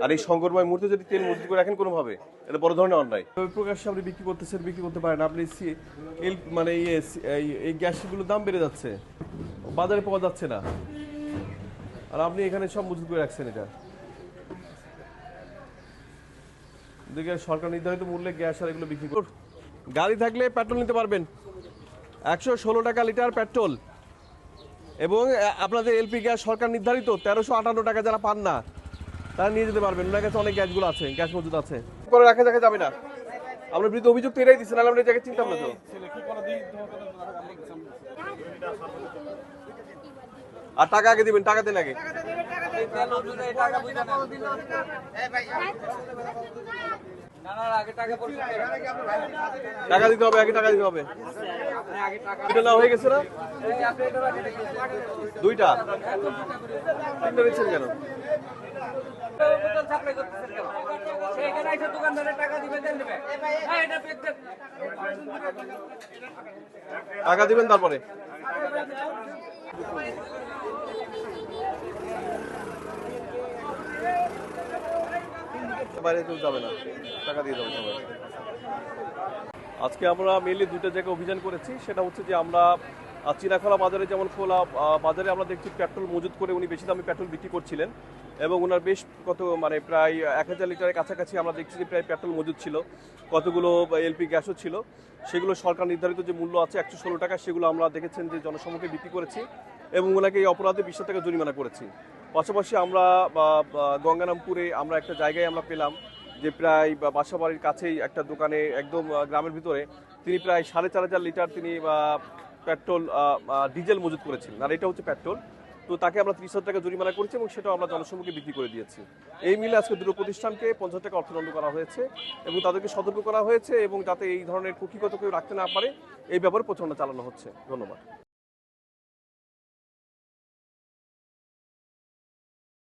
আর এই সংকটময় মুহূর্তে যদি তেল মজুত করে রাখেন কোনোভাবে, এটা বড় ধরনের অন্যায়। ওই প্রকাশ্যে আপনি বিক্রি করতেছেন, বিক্রি করতে পারেন আপনি মানে এই গ্যাসগুলোর দাম বেড়ে যাচ্ছে, বাজারে পাওয়া যাচ্ছে না, আর আপনি এখানে সব মজুত করে রাখছেন। এটা দেখে সরকার নির্ধারিত মূল্যে গ্যাস আর এগুলো বিক্রি করে। গাড়ি থাকলে পেট্রোল নিতে পারবেন, 116 টাকা লিটার পেট্রোল। এবং আপনাদের এলপি গ্যাস সরকার নির্ধারিত 1358 টাকা, যারা পান না তারা নিয়ে যেতে পারবেন। ওনার কাছে অনেক গ্যাসগুলো আছে, গ্যাস মজুদ আছে। করে রাখা যাবে না, আমরা বিরুদ্ধে অভিযোগ তো এটাই দিচ্ছি, নাহলে আমরা এই জায়গায় চিন্তা না তো। আর টাকা আগে দিবেন, টাকা দেন আগে। টাকা দিতে হবে, আগে টাকা দিতে হবে। এটা না হয়ে গেছে না, দুইটা তিনটা দিচ্ছেন কেন? টাকা দিবেন তারপরে। বাইরে কেউ যাবে না, টাকা দিয়ে যাবে সবাই। আজকে আমরা মেনলি দুটো জায়গায় অভিযান করেছি। সেটা হচ্ছে যে আমরা চিনাখোলা বাজারে, যেমন খোলা বাজারে আমরা দেখছি পেট্রোল মজুত করে উনি বেশি দামে পেট্রোল বিক্রি করছিলেন এবং ওনার বেশ মানে প্রায় 1000 লিটারের কাছাকাছি আমরা দেখছি যে প্রায় পেট্রোল মজুত ছিল, কতগুলো এলপি গ্যাসও ছিল। সেগুলো সরকার নির্ধারিত যে মূল্য আছে 116 টাকা, সেগুলো আমরা দেখেছেন যে জনসমক্ষে বিক্রি করেছি এবং ওনাকে এই অপরাধে 20 টাকা জরিমানা করেছি। পাশাপাশি আমরা গঙ্গারামপুরে আমরা একটা জায়গায় আমরা পেলাম যে প্রায় বাসাবাড়ির কাছেই একটা দোকানে, একদম গ্রামের ভিতরে, তিনি প্রায় 4500 লিটার তিনি পেট্রোল ডিজেল মজুত করেছিলেন। আর এটা হচ্ছে পেট্রোল। তো তাকে আমরা 30,000 টাকা জরিমানা করেছি এবং সেটাও আমরা জনসমক্ষে বিক্রি করে দিয়েছি। এই মিলে আজকে দুটো প্রতিষ্ঠানকে 50 টাকা অর্থদণ্ড করা হয়েছে এবং তাদেরকে সতর্ক করা হয়েছে এবং যাতে এই ধরনের কুক্ষিগত কেউ রাখতে না পারে এই ব্যাপারে প্রচারণা চালানো হচ্ছে। ধন্যবাদ।